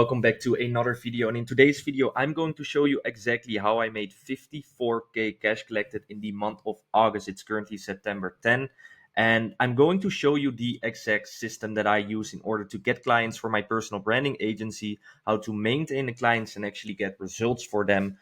Welcome back to another video, and in today's video I'm going to show you exactly how I made 54k cash collected in the month of August. It's currently September 10, and I'm going to show you the exact system that I use in order to get clients for my personal branding agency, how to maintain the clients and actually get results for them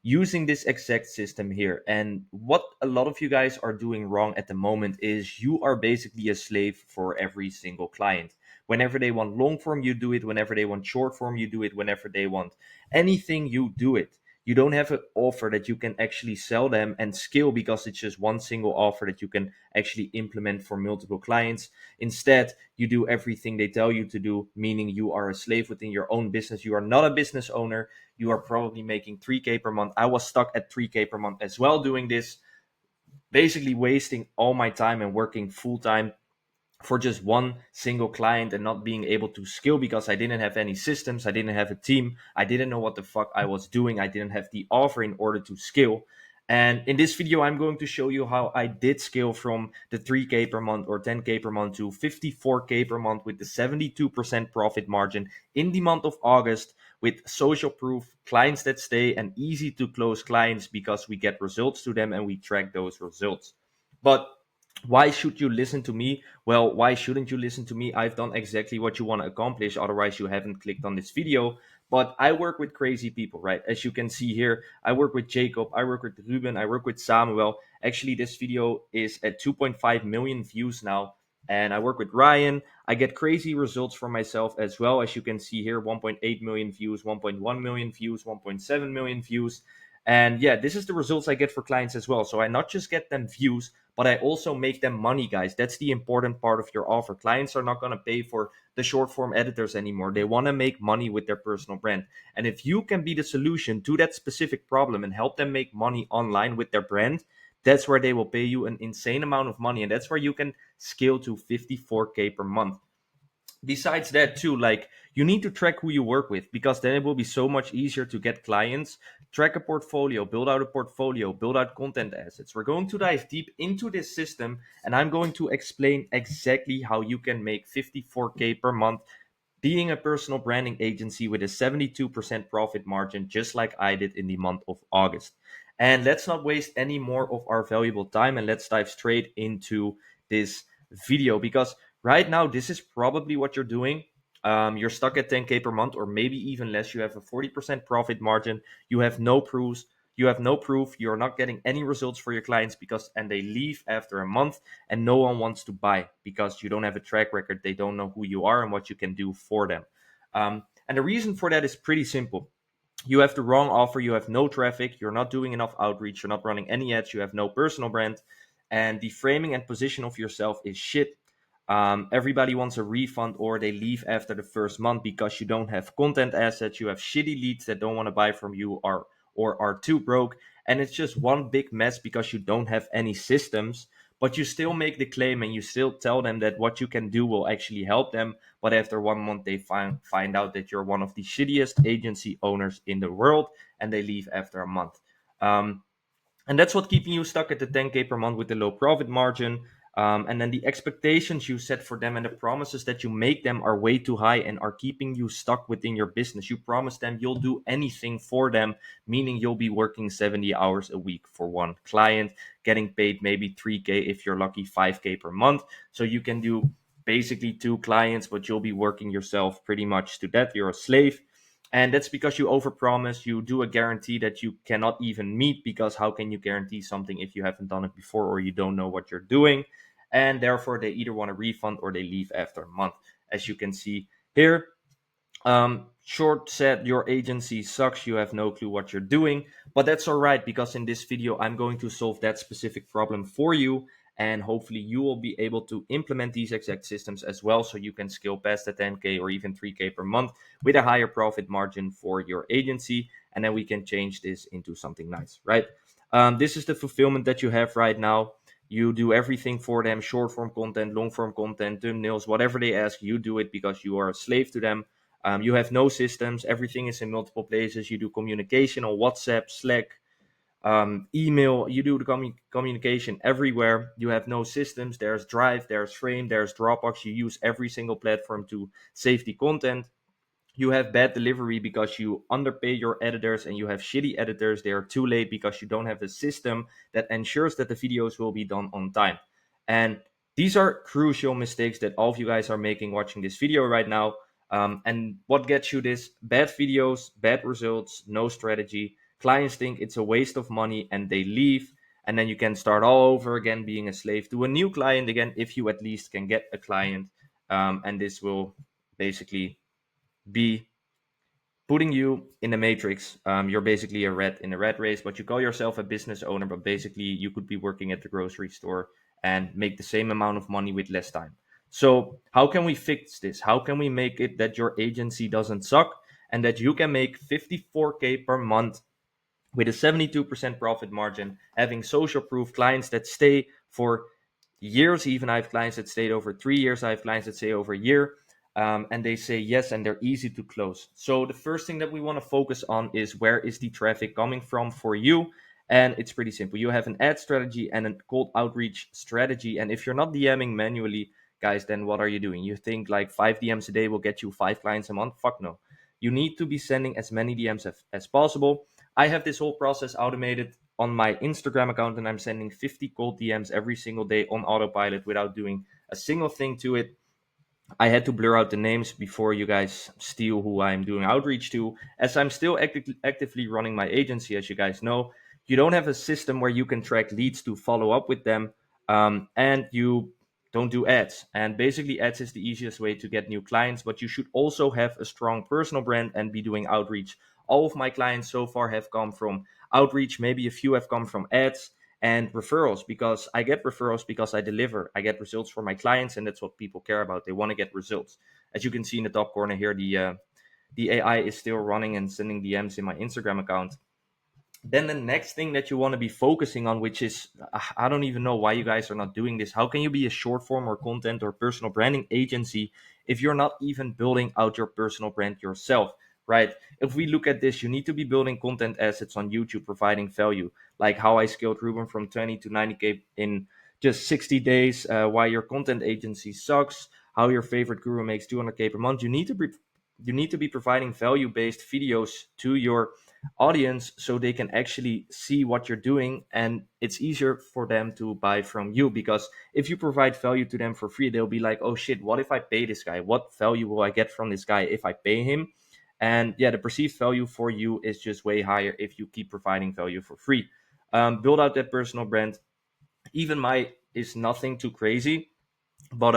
using this exact system here. And what a lot of you guys are doing wrong at the moment is you are basically a slave for every single client. Whenever they want long form, you do it. Whenever they want short form, you do it. Whenever they want anything, you do it. You don't have an offer that you can actually sell them and scale because it's just one single offer that you can actually implement for multiple clients. Instead, you do everything they tell you to do, meaning you are a slave within your own business. You are not a business owner. You are probably making 3K per month. I was stuck at 3K per month as well doing this, basically wasting all my time and working full time for just one single client and not being able to scale because I didn't have any systems, I didn't have a team, I didn't know what the fuck I was doing, I didn't have the offer in order to scale. And in this video, I'm going to show you how I did scale from the 3K per month or 10K per month to 54K per month with the 72% profit margin in the month of August with social proof, clients that stay, and easy to close clients because we get results to them and we track those results. But why should you listen to me? Well, why shouldn't you listen to me? I've done exactly what you want to accomplish. Otherwise, you haven't clicked on this video. But I work with crazy people, right? As you can see here, I work with Jacob, I work with Ruben, I work with Samuel. Actually, this video is at 2.5 million views now. And I work with Ryan. I get crazy results for myself as well. As you can see here, 1.8 million views, 1.1 million views, 1.7 million views. And yeah, this is the results I get for clients as well. So I not just get them views, but I also make them money, guys. That's the important part of your offer. Clients are not going to pay for the short form editors anymore. They want to make money with their personal brand. And if you can be the solution to that specific problem and help them make money online with their brand, that's where they will pay you an insane amount of money. And that's where you can scale to 54K per month. Besides that too, like, you need to track who you work with because then it will be so much easier to get clients. Track a portfolio, build out a portfolio, build out content assets. We're going to dive deep into this system, and I'm going to explain exactly how you can make 54K per month being a personal branding agency with a 72% profit margin, just like I did in the month of August. And let's not waste any more of our valuable time, and let's dive straight into this video because right now this is probably what you're doing. You're stuck at 10K per month or maybe even less. You have a 40% profit margin. You have no proofs. You have no proof. You're not getting any results for your clients because and they leave after a month and no one wants to buy because you don't have a track record. They don't know who you are and what you can do for them. And the reason for that is pretty simple. You have the wrong offer. You have no traffic. You're not doing enough outreach. You're not running any ads. You have no personal brand. And the framing and position of yourself is shit. Everybody wants a refund or they leave after the first month because you don't have content assets. You have shitty leads that don't want to buy from you or are too broke. And it's just one big mess because you don't have any systems. But you still make the claim and you still tell them that what you can do will actually help them. But after 1 month, they find out that you're one of the shittiest agency owners in the world and they leave after a month. Um, and that's what keeping you stuck at the 10K per month with the low profit margin. And then the expectations you set for them and the promises that you make them are way too high and are keeping you stuck within your business. You promise them you'll do anything for them, meaning you'll be working 70 hours a week for one client, getting paid maybe 3K if you're lucky, 5K per month. So you can do basically two clients, but you'll be working yourself pretty much to death. You're a slave. And that's because you overpromise. You do a guarantee that you cannot even meet because how can you guarantee something if you haven't done it before or you don't know what you're doing? And therefore, they either want a refund or they leave after a month. As you can see here, short said, your agency sucks. You have no clue what you're doing, but that's all right because in this video, I'm going to solve that specific problem for you. And hopefully you will be able to implement these exact systems as well. So you can scale past the 10K or even 3K per month with a higher profit margin for your agency. And then we can change this into something nice, right? This is the fulfillment that you have right now. You do everything for them, short form content, long form content, thumbnails, whatever they ask, you do it because you are a slave to them. You have no systems. Everything is in multiple places. You do communication on WhatsApp, Slack, email. You do the communication everywhere. You have no systems. There's Drive, there's Frame, there's Dropbox. You use every single platform to save the content. You have bad delivery because you underpay your editors, and you have shitty editors. They are too late because you don't have a system that ensures that the videos will be done on time. And these are crucial mistakes that all of you guys are making watching this video right now. And what gets you this? Bad videos, bad results, no strategy. Clients think it's a waste of money and they leave. And then you can start all over again being a slave to a new client again, if you at least can get a client. And this will basically be putting you in the matrix. You're basically a rat in a rat race, but you call yourself a business owner, but basically you could be working at the grocery store and make the same amount of money with less time. So how can we fix this? How can we make it that your agency doesn't suck and that you can make 54K per month with a 72% profit margin, having social proof clients that stay for years? Even I have clients that stayed over 3 years. I have clients that stay over a year. And they say yes, and they're easy to close. So the first thing that we want to focus on is, where is the traffic coming from for you? And it's pretty simple. You have an ad strategy and a cold outreach strategy. And if you're not DMing manually, guys, then what are you doing? You think like 5 DMs a day will get you 5 clients a month? Fuck no. You need to be sending as many DMs as possible. I have this whole process automated on my Instagram account, and I'm sending 50 cold DMs every single day on autopilot without doing a single thing to it. I had to blur out the names before you guys steal who I'm doing outreach to, as I'm still actively running my agency. As you guys know, you don't have a system where you can track leads to follow up with them, and you don't do ads. And basically, ads is the easiest way to get new clients, but you should also have a strong personal brand and be doing outreach. All of my clients so far have come from outreach, maybe a few have come from ads and referrals, because I get referrals because I deliver. I get results for my clients, and that's what people care about. They want to get results. As you can see in the top corner here, the AI is still running and sending DMs in my Instagram account. Then the next thing that you want to be focusing on, which is, I don't even know why you guys are not doing this. How can you be a short form or content or personal branding agency if you're not even building out your personal brand yourself, right? If we look at this, you need to be building content assets on YouTube, providing value, like how I scaled Ruben from 20 to 90K in just 60 days, why your content agency sucks, how your favorite guru makes 200K per month. You need to be providing value based videos to your audience so they can actually see what you're doing, and it's easier for them to buy from you. Because if you provide value to them for free, they'll be like, oh shit, what if I pay this guy? What value will I get from this guy if I pay him? And yeah, the perceived value for you is just way higher if you keep providing value for free. Build out that personal brand. Even my is nothing too crazy, but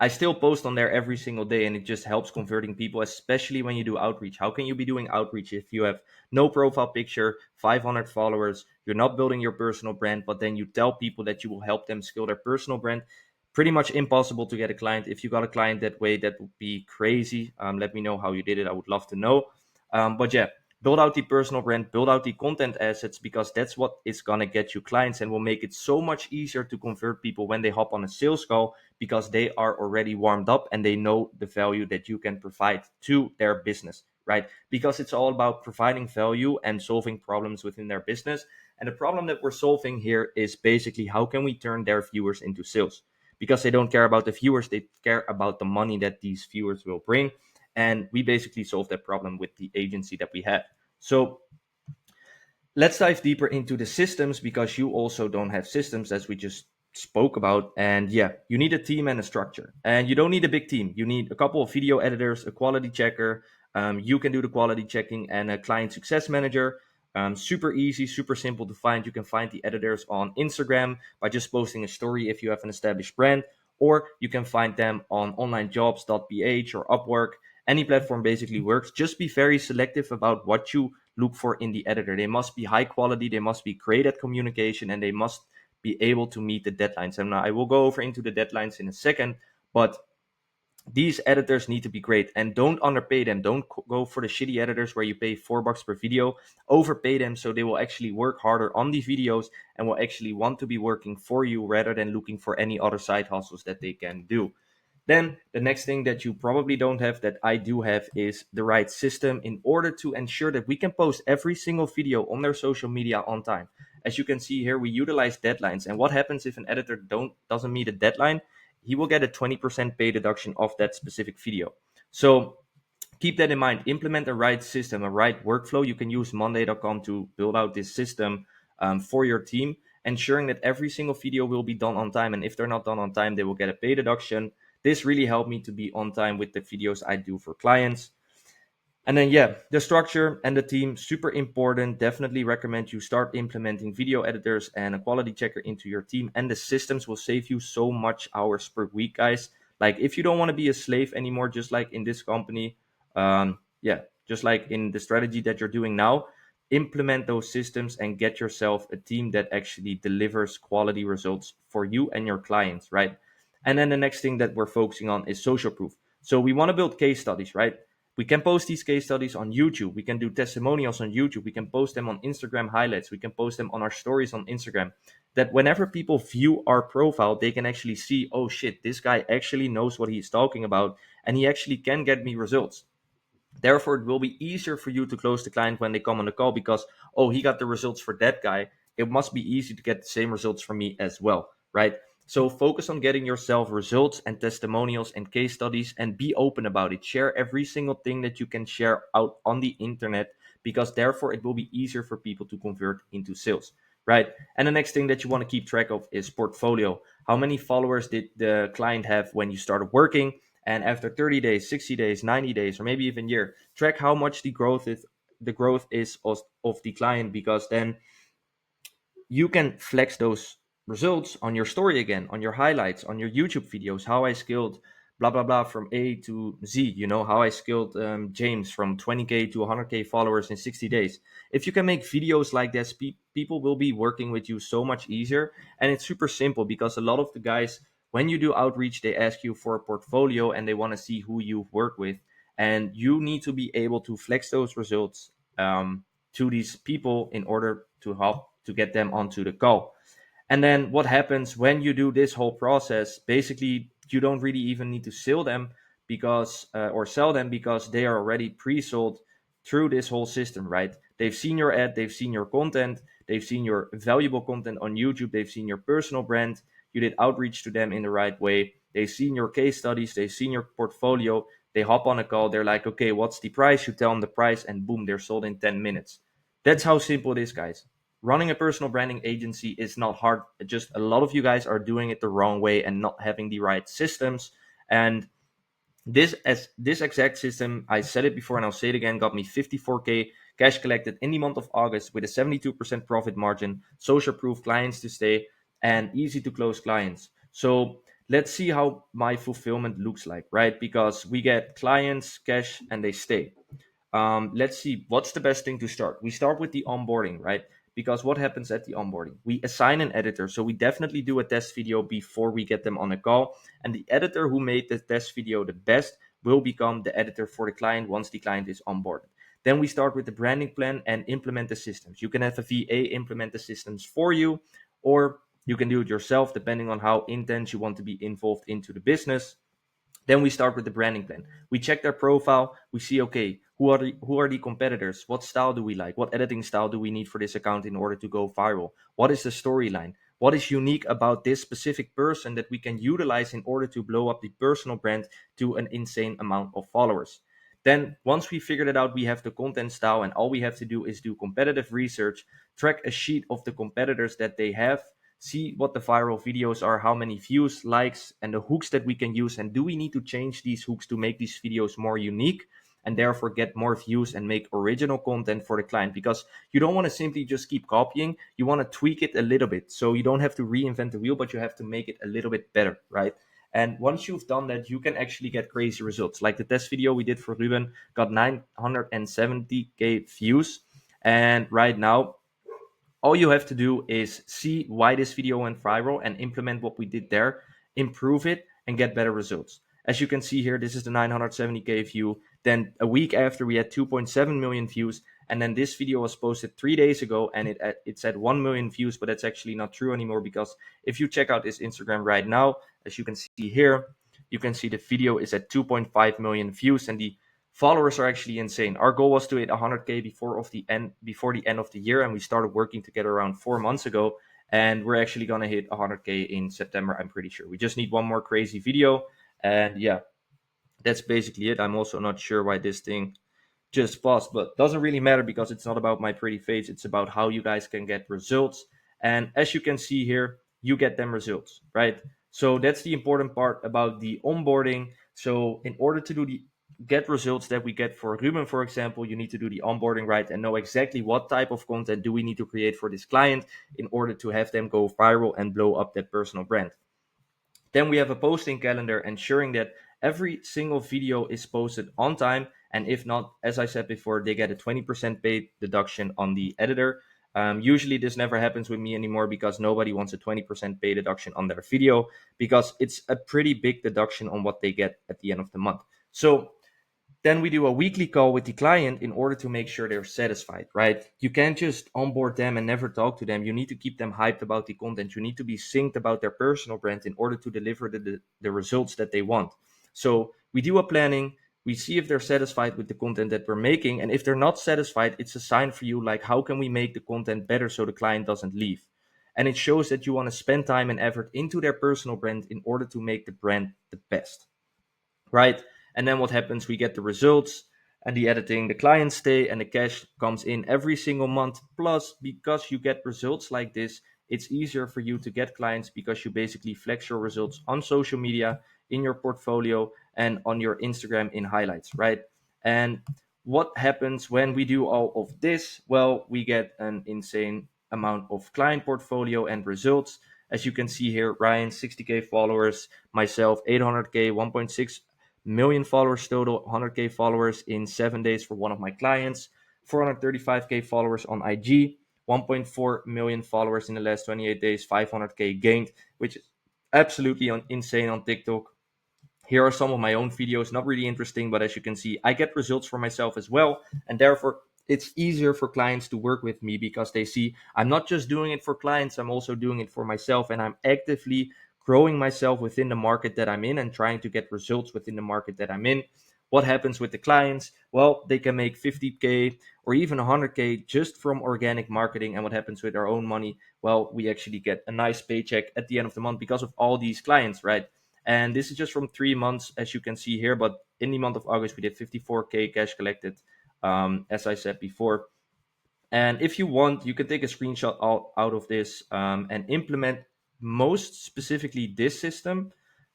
I still post on there every single day, and it just helps converting people, especially when you do outreach. How can you be doing outreach if you have no profile picture, 500 followers, you're not building your personal brand, but then you tell people that you will help them scale their personal brand? Pretty much impossible to get a client. If you got a client that way, that would be crazy. Let me know how you did it. I would love to know. But yeah, build out the personal brand, build out the content assets, because that's what is going to get you clients and will make it so much easier to convert people when they hop on a sales call, because they are already warmed up and they know the value that you can provide to their business, right? Because it's all about providing value and solving problems within their business. And the problem that we're solving here is basically, how can we turn their viewers into sales? Because they don't care about the viewers, they care about the money that these viewers will bring. And we basically solve that problem with the agency that we have. So let's dive deeper into the systems, because you also don't have systems, as we just spoke about. And yeah, you need a team and a structure. And you don't need a big team. You need a couple of video editors, a quality checker. You can do the quality checking, and a client success manager. Super easy, super simple to find. You can find the editors on Instagram by just posting a story if you have an established brand, or you can find them on onlinejobs.ph or Upwork. Any platform basically works. Just be very selective about what you look for in the editor. They must be high quality, they must be great at communication, and they must be able to meet the deadlines. And I will go over into the deadlines in a second, but these editors need to be great, and don't underpay them. Don't go for the shitty editors where you pay $4 per video. Overpay them so they will actually work harder on the videos and will actually want to be working for you rather than looking for any other side hustles that they can do. Then the next thing that you probably don't have that I do have is the right system in order to ensure that we can post every single video on their social media on time. As you can see here, we utilize deadlines. And what happens if an editor doesn't meet a deadline? He will get a 20% pay deduction of that specific video. So keep that in mind. Implement a right system, a right workflow. You can use Monday.com to build out this system for your team, ensuring that every single video will be done on time. And if they're not done on time, they will get a pay deduction. This really helped me to be on time with the videos I do for clients. And then, yeah, the structure and the team, super important. Definitely recommend you start implementing video editors and a quality checker into your team. And the systems will save you so much hours per week, guys. Like, if you don't want to be a slave anymore, just like in this company, yeah, just like in the strategy that you're doing now, implement those systems and get yourself a team that actually delivers quality results for you and your clients, right? And then the next thing that we're focusing on is social proof. So we want to build case studies, right? We can post these case studies on YouTube. We can do testimonials on YouTube. We can post them on Instagram highlights. We can post them on our stories on Instagram. That whenever people view our profile, they can actually see, oh shit, this guy actually knows what he's talking about and he actually can get me results. Therefore, it will be easier for you to close the client when they come on the call because, oh, he got the results for that guy. It must be easy to get the same results from me as well, right? So focus on getting yourself results and testimonials and case studies and be open about it. Share every single thing that you can share out on the internet because therefore it will be easier for people to convert into sales, right? And the next thing that you want to keep track of is portfolio. How many followers did the client have when you started working? And after 30 days, 60 days, 90 days, or maybe even a year, track how much the growth is of the client, because then you can flex those results on your story again, on your highlights, on your YouTube videos, how I scaled blah blah blah from A to Z, how I scaled James from 20K to 100K followers in 60 days. If you can make videos like this, people will be working with you so much easier. And it's super simple because a lot of the guys, when you do outreach, they ask you for a portfolio and they want to see who you've worked with, and you need to be able to flex those results to these people in order to help to get them onto the call. And then what happens when you do this whole process? Basically, you don't really even need to sell them because they are already pre-sold through this whole system, right? They've seen your ad, they've seen your content, they've seen your valuable content on YouTube, they've seen your personal brand, you did outreach to them in the right way, they've seen your case studies, they've seen your portfolio, they hop on a call, they're like, okay, what's the price? You tell them the price, and boom, they're sold in 10 minutes. That's how simple it is, guys. Running a personal branding agency is not hard. Just a lot of you guys are doing it the wrong way and not having the right systems. And this exact system, I said it before and I'll say it again, got me 54K cash collected in the month of August with a 72% profit margin, social proof clients to stay, and easy to close clients. So let's see how my fulfillment looks like, right? Because we get clients, cash, and they stay. Let's see, what's the best thing to start? We start with the onboarding, right? Because what happens at the onboarding? We assign an editor. So we definitely do a test video before we get them on a call. And the editor who made the test video the best will become the editor for the client once the client is onboarded. Then we start with the branding plan and implement the systems. You can have a VA implement the systems for you, or you can do it yourself depending on how intense you want to be involved into the business. Then we start with the branding plan. We check their profile. We see, okay, who are the competitors? What style do we like? What editing style do we need for this account in order to go viral? What is the storyline? What is unique about this specific person that we can utilize in order to blow up the personal brand to an insane amount of followers? Then once we figured it out, we have the content style, and all we have to do is do competitive research, track a sheet of the competitors that they have, see what the viral videos are, how many views, likes, and the hooks that we can use. And do we need to change these hooks to make these videos more unique and therefore get more views and make original content for the client? Because you don't want to simply just keep copying. You want to tweak it a little bit. So you don't have to reinvent the wheel, but you have to make it a little bit better, right? And once you've done that, you can actually get crazy results. Like the test video we did for Ruben got 970K views. And right now, all you have to do is see why this video went viral and implement what we did there, improve it, and get better results. As you can see here, this is the 970K view. Then a week after, we had 2.7 million views. And then this video was posted 3 days ago and it's at 1 million views, but that's actually not true anymore, because if you check out this Instagram right now, as you can see here, you can see the video is at 2.5 million views, and the followers are actually insane. Our goal was to hit 100K before the end of the year, and we started working together around 4 months ago. And we're actually gonna hit 100K in September, I'm pretty sure. We just need one more crazy video, and yeah, That's basically it. I'm also not sure why this thing just paused, but doesn't really matter because it's not about my pretty face. It's about how you guys can get results. And as you can see here, you get them results, right? So that's the important part about the onboarding. So in order to do the get results that we get for Ruben, for example, you need to do the onboarding right and know exactly what type of content do we need to create for this client in order to have them go viral and blow up that personal brand. Then we have a posting calendar ensuring that every single video is posted on time. And if not, as I said before, they get a 20% paid deduction on the editor. Usually, this never happens with me anymore because nobody wants a 20% pay deduction on their video because it's a pretty big deduction on what they get at the end of the month. So then we do a weekly call with the client in order to make sure they're satisfied, right? You can't just onboard them and never talk to them. You need to keep them hyped about the content. You need to be synced about their personal brand in order to deliver the results that they want. So we do a planning. We see if they're satisfied with the content that we're making. And if they're not satisfied, it's a sign for you like, how can we make the content better so the client doesn't leave? And it shows that you want to spend time and effort into their personal brand in order to make the brand the best, right? And then what happens? We get the results and the editing, the clients stay, and the cash comes in every single month. Plus, because you get results like this, it's easier for you to get clients because you basically flex your results on social media, in your portfolio, and on your Instagram in highlights, right? And what happens when we do all of this? Well, we get an insane amount of client portfolio and results. As you can see here, Ryan, 60K followers, myself, 800K, 1.6 million followers total, 100K followers in 7 days for one of my clients, 435K followers on IG, 1.4 million followers in the last 28 days, 500K gained, which is absolutely insane on TikTok. Here are some of my own videos, not really interesting, but as you can see, I get results for myself as well. And therefore, it's easier for clients to work with me because they see I'm not just doing it for clients, I'm also doing it for myself. And I'm actively growing myself within the market that I'm in and trying to get results within the market that I'm in. What happens with the clients? Well, they can make 50K or even 100K just from organic marketing. And what happens with our own money? Well, we actually get a nice paycheck at the end of the month because of all these clients, right? And this is just from 3 months, as you can see here. But in the month of August, we did 54K cash collected, as I said before. And if you want, you can take a screenshot out of this and implement most specifically this system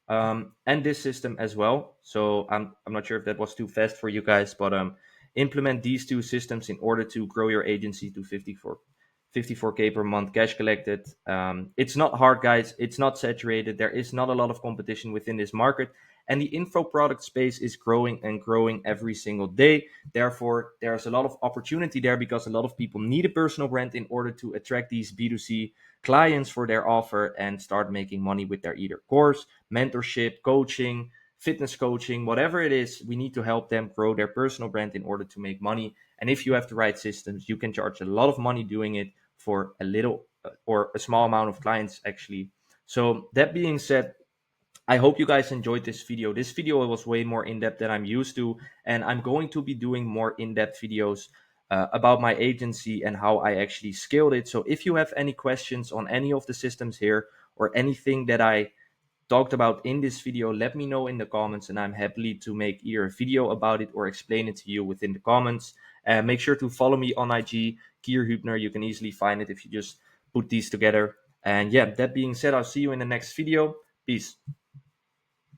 and this system as well. So I'm not sure if that was too fast for you guys, but implement these two systems in order to grow your agency to 54K per month cash collected. It's not hard, guys. It's not saturated. There is not a lot of competition within this market. And the info product space is growing and growing every single day. Therefore, there's a lot of opportunity there because a lot of people need a personal brand in order to attract these B2C clients for their offer and start making money with their either course, mentorship, coaching, fitness coaching, whatever it is. We need to help them grow their personal brand in order to make money. And if you have the right systems, you can charge a lot of money doing it for a little or a small amount of clients, actually. So, that being said, I hope you guys enjoyed this video. This video was way more in-depth than I'm used to, and I'm going to be doing more in-depth videos about my agency and how I actually scaled it. So if you have any questions on any of the systems here or anything that I talked about in this video, let me know in the comments, and I'm happy to make either a video about it or explain it to you within the comments. Make sure to follow me on IG, Kier Hübner. You can easily find it if you just put these together. And yeah, that being said, I'll see you in the next video. Peace.